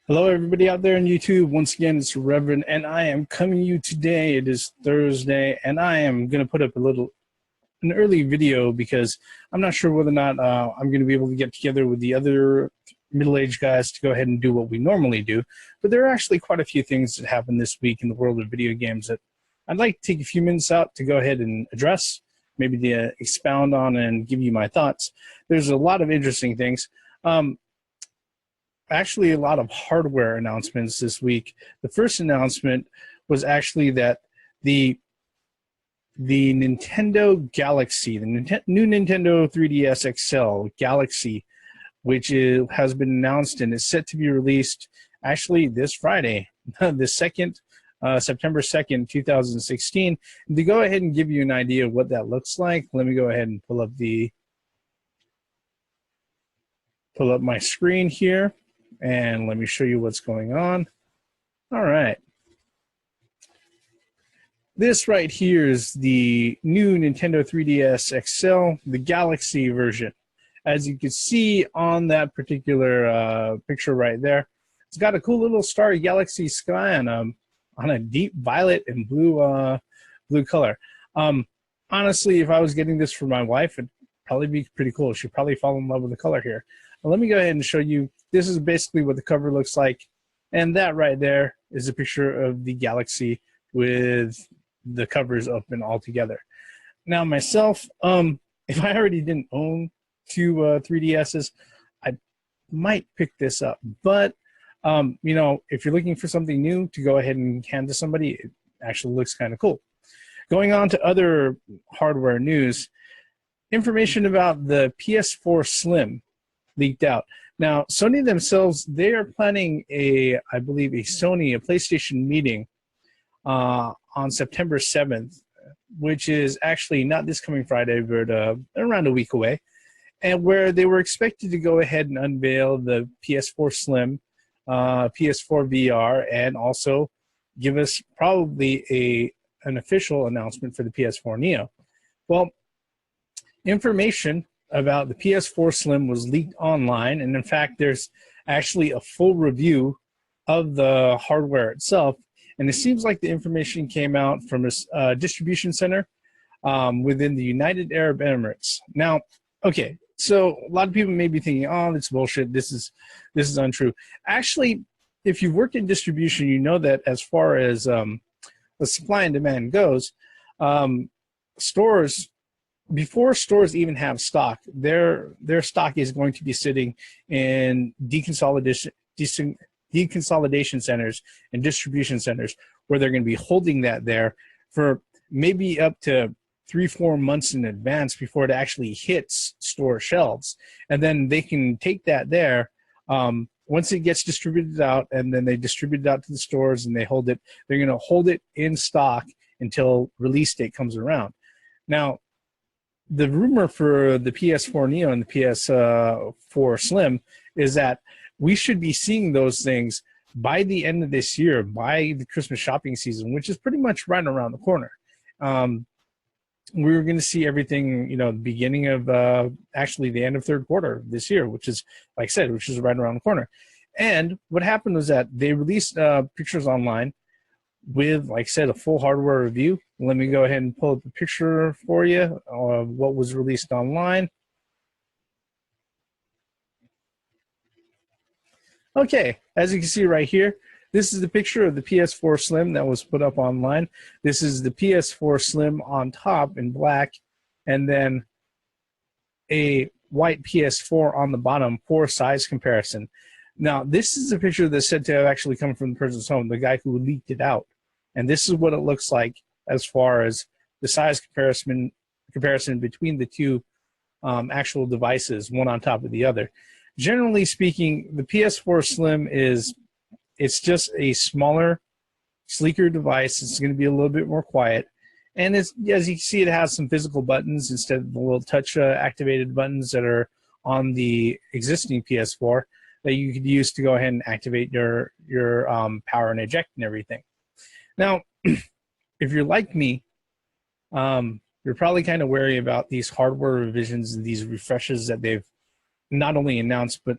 Hello, everybody out there on YouTube. Once again, it's Reverend, and I am coming to you today. It is Thursday, and I am going to put up an early video because I'm not sure whether or not I'm going to be able to get together with the other middle-aged guys to go ahead and do what we normally do. But there are actually quite a few things that happened this week in the world of video games that I'd like to take a few minutes out to go ahead and address, maybe to expound on and give you my thoughts. There's a lot of interesting things. Actually a lot of hardware announcements this week. The first announcement was actually that the Nintendo Galaxy, the new Nintendo 3DS XL Galaxy, which has been announced and is set to be released actually this Friday, the September 2nd, 2016. And to go ahead and give you an idea of what that looks like, let me go ahead and pull up my screen here. And let me show you what's going on. All right. This right here is the new Nintendo 3DS XL, the Galaxy version. As you can see on that particular picture right there, it's got a cool little starry galaxy sky on a deep violet and blue color. Honestly, if I was getting this for my wife, it'd probably be pretty cool. She'd probably fall in love with the color here. Well, let me go ahead and show you. This is basically what the cover looks like. And that right there is a picture of the Galaxy with the covers open all together. Now, myself, if I already didn't own two 3DSs, I might pick this up. But, you know, if you're looking for something new to go ahead and hand to somebody, it actually looks kind of cool. Going on to other hardware news, information about the PS4 Slim leaked out. Now, Sony themselves, they are planning I believe, a PlayStation meeting on September 7th, which is actually not this coming Friday, but around a week away, and where they were expected to go ahead and unveil the PS4 Slim, PS4 VR, and also give us probably an official announcement for the PS4 Neo. Well, information about the PS4 Slim was leaked online, and in fact there's actually a full review of the hardware itself, and it seems like the information came out from a distribution center within the United Arab Emirates. Now, okay, so a lot of people may be thinking, oh, it's bullshit, this is untrue. Actually, if you've worked in distribution, you know that as far as the supply and demand goes, before stores even have stock, their stock is going to be sitting in deconsolidation centers and distribution centers, where they're going to be holding that there for maybe up to 3-4 months in advance before it actually hits store shelves. And then they can take that there once it gets distributed out, and then they distribute it out to the stores and they hold it. They're going to hold it in stock until release date comes around. Now, the rumor for the PS4 Neo and the PS4 Slim is that we should be seeing those things by the end of this year, by the Christmas shopping season, which is pretty much right around the corner. We're going to see everything, you know, beginning of actually the end of third quarter this year, which is, like I said, which is right around the corner. And what happened was that they released pictures online with, like I said, a full hardware review. Let me go ahead and pull up the picture for you of what was released online. Okay, as you can see right here, this is the picture of the PS4 Slim that was put up online. This is the PS4 Slim on top in black, and then a white PS4 on the bottom for size comparison. Now, this is a picture that's said to have actually come from the person's home, the guy who leaked it out. And this is what it looks like as far as the size comparison between the two actual devices, one on top of the other. Generally speaking, the PS4 Slim it's just a smaller, sleeker device. It's going to be a little bit more quiet. And as you can see, it has some physical buttons instead of the little touch activated buttons that are on the existing PS4 that you could use to go ahead and activate your power and eject and everything. Now, if you're like me, you're probably kind of wary about these hardware revisions and these refreshes that they've not only announced, but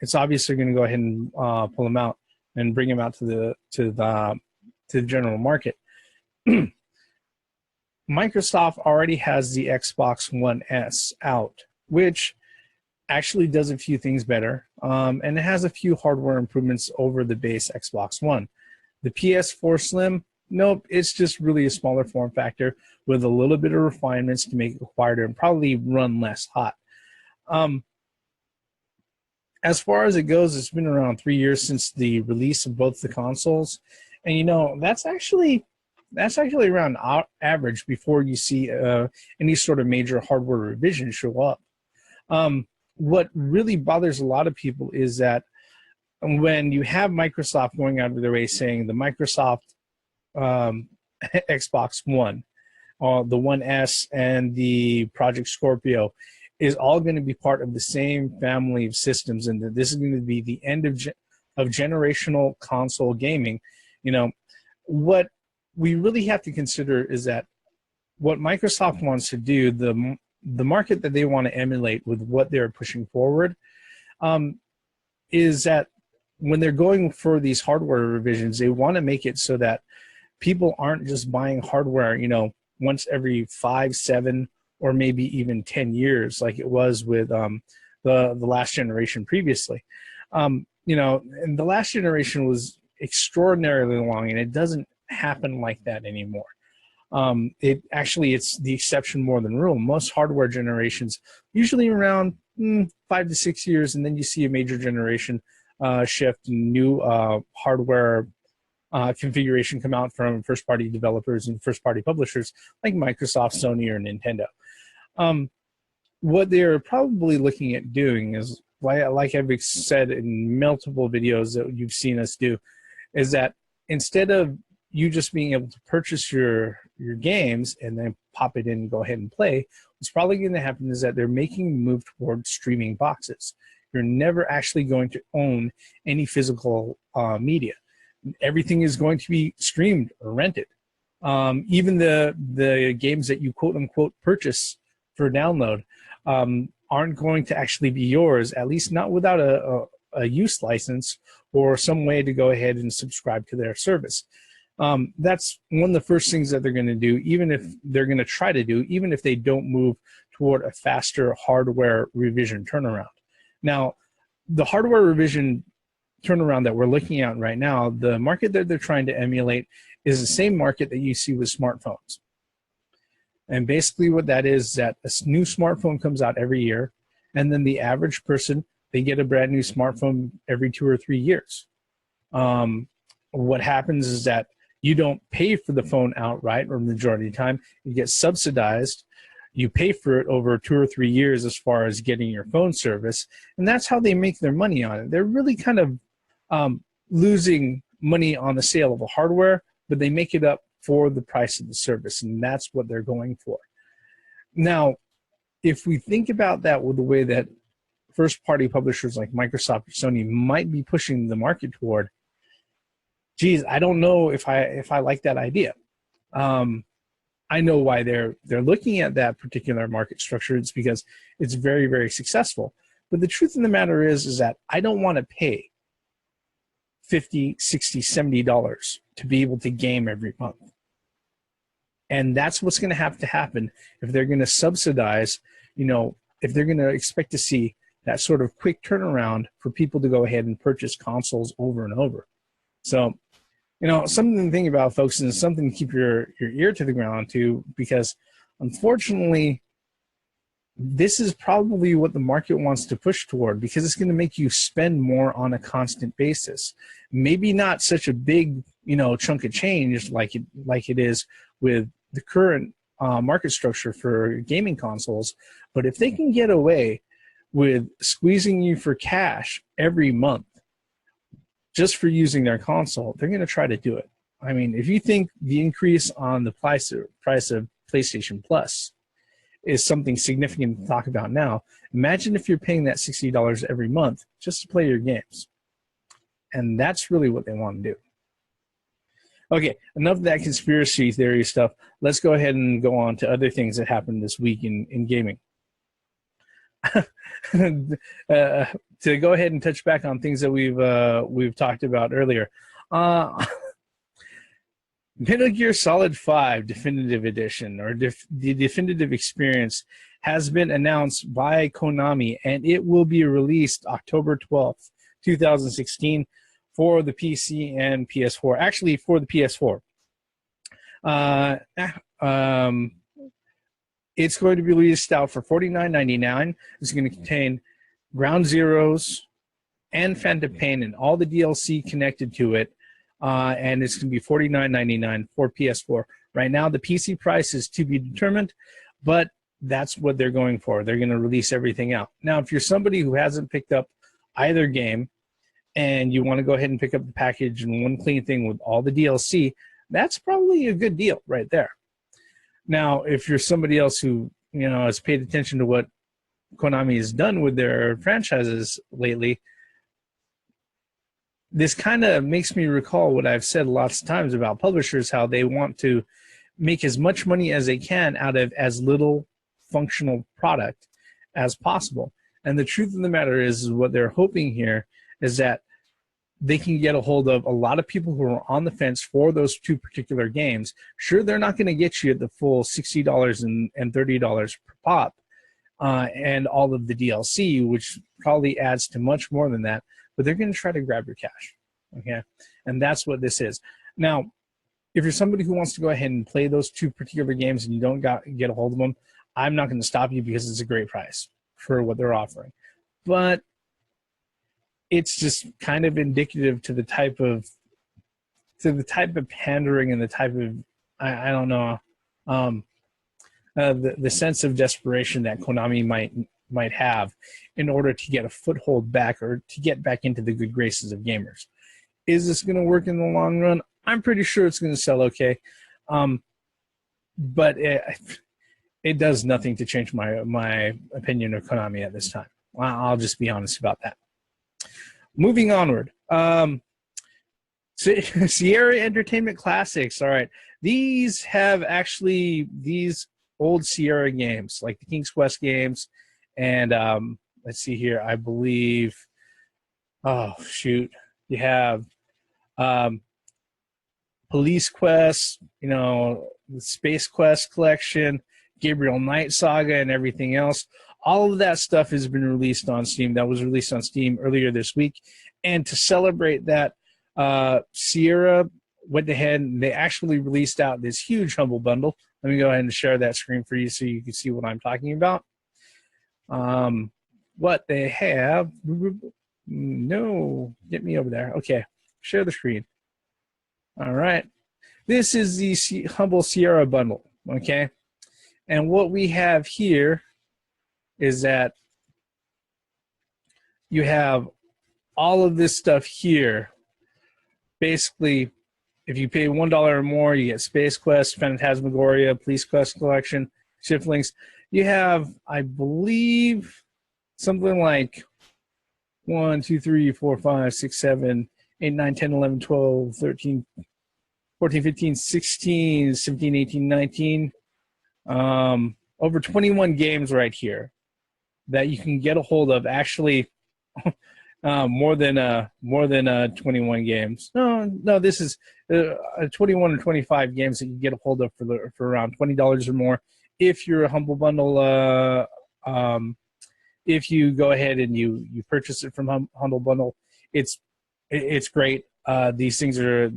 it's obviously going to go ahead and pull them out. and bring them out to the general market. Microsoft already has the Xbox One S out, which actually does a few things better, and it has a few hardware improvements over the base Xbox One. The PS4 Slim, nope, it's just really a smaller form factor with a little bit of refinements to make it quieter and probably run less hot. As far as it goes, it's been around 3 years since the release of both the consoles, and you know that's actually around average before you see any sort of major hardware revision show up. What really bothers a lot of people is that when you have Microsoft going out of their way saying the Microsoft Xbox One, the One S, and the Project Scorpio is all going to be part of the same family of systems, and that this is going to be the end of generational console gaming. You know, what we really have to consider is that what Microsoft wants to do, the market that they want to emulate with what they're pushing forward, is that when they're going for these hardware revisions, they want to make it so that people aren't just buying hardware, you know, once every 5, 7, or maybe even 10 years, like it was with the last generation previously. You know, and the last generation was extraordinarily long, and it doesn't happen like that anymore. It's the exception more than rule. Most hardware generations usually around 5 to 6 years, and then you see a major generation shift and new hardware configuration come out from first-party developers and first-party publishers like Microsoft, Sony, or Nintendo. What they're probably looking at doing is, like I've said in multiple videos that you've seen us do, is that instead of you just being able to purchase your games and then pop it in and go ahead and play, what's probably going to happen is that they're making a move towards streaming boxes. You're never actually going to own any physical media. Everything is going to be streamed or rented. Even the games that you quote unquote purchase for download aren't going to actually be yours, at least not without a use license or some way to go ahead and subscribe to their service. That's one of the first things that they're going to do, even if they're going to try to do, even if they don't move toward a faster hardware revision turnaround. Now, the hardware revision turnaround that we're looking at right now, the market that they're trying to emulate is the same market that you see with smartphones. And basically what that is that a new smartphone comes out every year, and then the average person, they get a brand new smartphone every 2 or 3 years. What happens is that you don't pay for the phone outright, or the majority of the time. You get subsidized. You pay for it over 2 or 3 years as far as getting your phone service, and that's how they make their money on it. They're really kind of losing money on the sale of the hardware, but they make it up for the price of the service, and that's what they're going for. Now, if we think about that with the way that first-party publishers like Microsoft or Sony might be pushing the market toward, geez, I don't know if I like that idea. I know why they're looking at that particular market structure. It's because it's very, very successful. But the truth of the matter is that I don't want to pay $50, $60, $70 to be able to game every month. And that's what's going to have to happen if they're going to subsidize, you know, if they're going to expect to see that sort of quick turnaround for people to go ahead and purchase consoles over and over. So, you know, something to think about, folks, and something to keep your ear to the ground to, because unfortunately, this is probably what the market wants to push toward, because it's going to make you spend more on a constant basis. Maybe not such a big, you know, chunk of change like it is with the current market structure for gaming consoles, but if they can get away with squeezing you for cash every month just for using their console, they're going to try to do it. I mean, if you think the increase on the price of PlayStation Plus is something significant to talk about now, imagine if you're paying that $60 every month just to play your games. And that's really what they want to do. Okay, enough of that conspiracy theory stuff. Let's go ahead and go on to other things that happened this week in gaming. to go ahead and touch back on things that we've talked about earlier. Metal Gear Solid 5 Definitive Edition, or the Definitive Experience, has been announced by Konami, and it will be released October 12th, 2016 for the PC and PS4. Actually, for the PS4. It's going to be released out for $49.99. It's going to contain Ground Zeroes and Phantom Pain and all the DLC connected to it. And it's going to be $49.99 for PS4. Right now, the PC price is to be determined, but that's what they're going for. They're going to release everything out. Now, if you're somebody who hasn't picked up either game and you want to go ahead and pick up the package in one clean thing with all the DLC, that's probably a good deal right there. Now, if you're somebody else who, you know, has paid attention to what Konami has done with their franchises lately, this kind of makes me recall what I've said lots of times about publishers, how they want to make as much money as they can out of as little functional product as possible. And the truth of the matter is what they're hoping here is that they can get a hold of a lot of people who are on the fence for those two particular games. Sure, they're not going to get you at the full $60 and $30 per pop and all of the DLC, which probably adds to much more than that. But they're going to try to grab your cash, okay? And that's what this is. Now, if you're somebody who wants to go ahead and play those two particular games and you don't get a hold of them, I'm not going to stop you because it's a great price for what they're offering. But it's just kind of indicative to the type of pandering and the type of I don't know the sense of desperation that Konami might have in order to get a foothold back or to get back into the good graces of gamers. Is this going to work in the long run? I'm pretty sure it's going to sell okay, but it does nothing to change my opinion of Konami at this time. I'll just be honest about that. Moving onward, Sierra Entertainment Classics. All right, these old Sierra games like the King's Quest games. And let's see here. I believe, oh shoot, you have Police Quest, you know, the Space Quest collection, Gabriel Knight Saga, and everything else. All of that stuff has been released on Steam. That was released on Steam earlier this week. And to celebrate that, Sierra went ahead and they actually released out this huge Humble Bundle. Let me go ahead and share that screen for you so you can see what I'm talking about. What they have, no, get me over there. Okay, share the screen. All right, this is the Humble Sierra bundle. Okay, and what we have here is that you have all of this stuff here. Basically, if you pay $1 or more, you get Space Quest, Phantasmagoria, Police Quest Collection, Shiftlings. You have, I believe, something like 1, 2, 3, 4, 5, 6, 7, 8, 9, 10, 11, 12, 13, 14, 15, 16, 17, 18, 19. Over 21 games right here that you can get a hold of. Actually, more than 21 games. No, this is 21 or 25 games that you get a hold of for around $20 or more. If you're a Humble Bundle, if you go ahead and you purchase it from Humble Bundle, it's great. These things are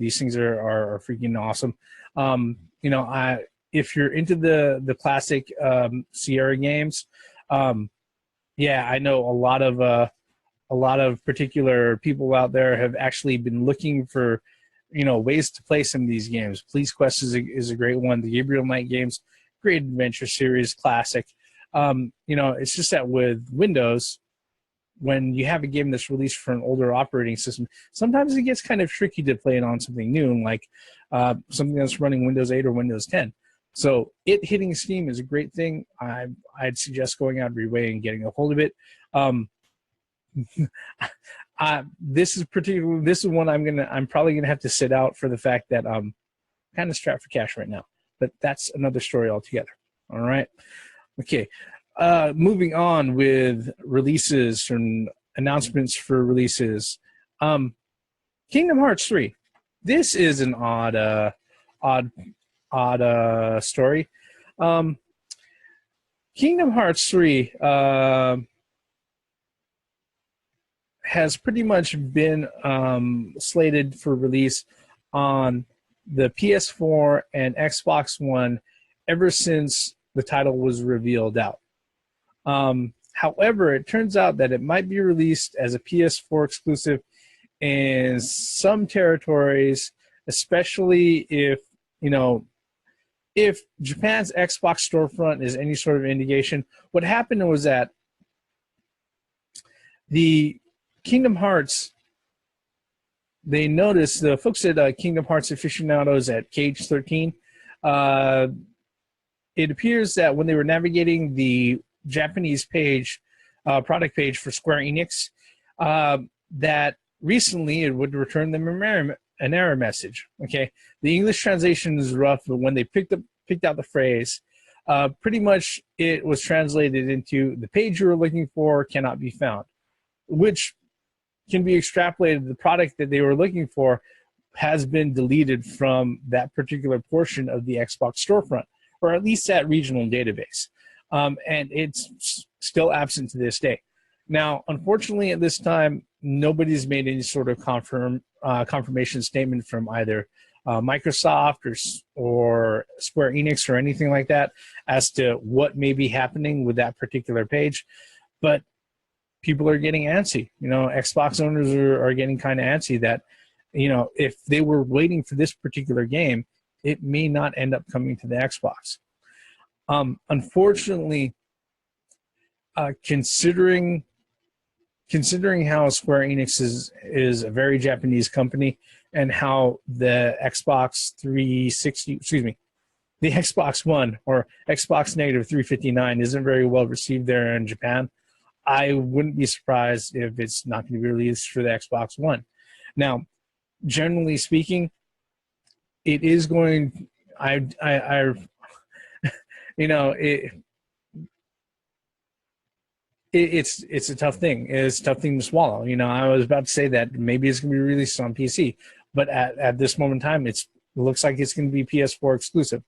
freaking awesome. You know, if you're into the classic Sierra games, yeah, I know a lot of particular people out there have actually been looking for, you know, ways to play some of these games. Police Quest is a great one. The Gabriel Knight games, great adventure series, classic. You know, it's just that with Windows, when you have a game that's released for an older operating system, sometimes it gets kind of tricky to play it on something new, like something that's running Windows 8 or Windows 10. So it hitting Steam is a great thing. I'd suggest going out of your way and getting a hold of it. This is one I'm probably gonna have to sit out for the fact that I'm kind of strapped for cash right now. But that's another story altogether. All right. Okay. moving on with releases and announcements for releases. Kingdom Hearts 3. This is an odd story. Kingdom Hearts 3 has pretty much been slated for release on the PS4 and Xbox One ever since the title was revealed out. However, it turns out that it might be released as a PS4 exclusive in some territories, especially if, you know, if Japan's Xbox storefront is any sort of indication. What happened was that the Kingdom Hearts, they noticed, the folks at Kingdom Hearts aficionados at Cage 13, it appears that when they were navigating the Japanese page, product page for Square Enix, that recently it would return them an error message. Okay, the English translation is rough, but when they picked out the phrase, pretty much it was translated into the page you were looking for cannot be found, which can be extrapolated. The product that they were looking for has been deleted from that particular portion of the Xbox storefront, or at least that regional database. And it's still absent to this day. Now, unfortunately, at this time, nobody's made any sort of confirmation statement from either Microsoft or Square Enix or anything like that as to what may be happening with that particular page. But people are getting antsy. You know, Xbox owners are getting kind of antsy that, you know, if they were waiting for this particular game, it may not end up coming to the Xbox. Unfortunately, considering how Square Enix is a very Japanese company, and how the Xbox 360, excuse me, the Xbox One or Xbox Negative 359 isn't very well received there in Japan, I wouldn't be surprised if it's not going to be released for the Xbox One. Now, generally speaking, it is going. You know, it's a tough thing. It's a tough thing to swallow. You know, I was about to say that maybe it's going to be released on PC, but at this moment in time, it looks like it's going to be PS4 exclusive.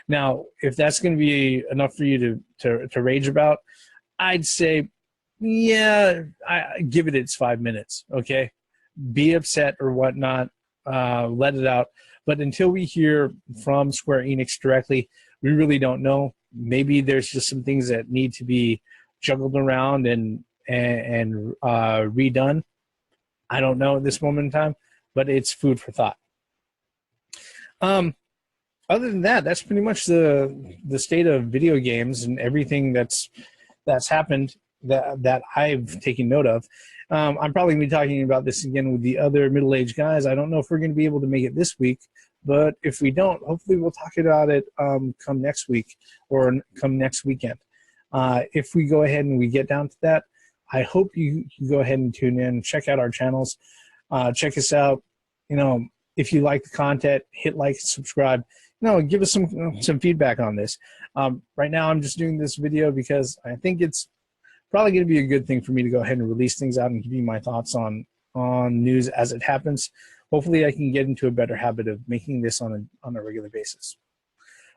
Now, if that's going to be enough for you to rage about, I'd say, yeah, give it its 5 minutes. Okay, be upset or whatnot, let it out. But until we hear from Square Enix directly, we really don't know. Maybe there's just some things that need to be juggled around and redone. I don't know at this moment in time, but it's food for thought. Other than that, that's pretty much the state of video games and everything that's happened that I've taken note of. I'm probably going to be talking about this again with the other middle-aged guys. I don't know if we're going to be able to make it this week, but if we don't, hopefully we'll talk about it come next week or come next weekend. If we go ahead and we get down to that, I hope you go ahead and tune in, check out our channels, check us out. You know, if you like the content, hit like, subscribe. You know, give us some feedback on this. Right now, I'm just doing this video because I think it's probably going to be a good thing for me to go ahead and release things out and give you my thoughts on news as it happens. Hopefully, I can get into a better habit of making this on a regular basis.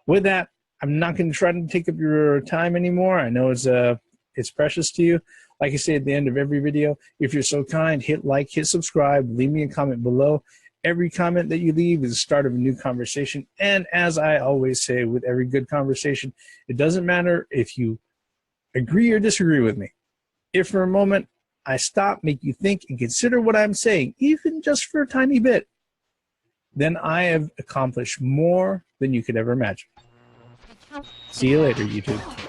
With that, I'm not going to try to take up your time anymore. I know it's precious to you. Like I say at the end of every video, if you're so kind, hit like, hit subscribe, leave me a comment below. Every comment that you leave is the start of a new conversation. And as I always say with every good conversation, it doesn't matter if you agree or disagree with me. If for a moment I stop, make you think, and consider what I'm saying, even just for a tiny bit, then I have accomplished more than you could ever imagine. See you later, YouTube.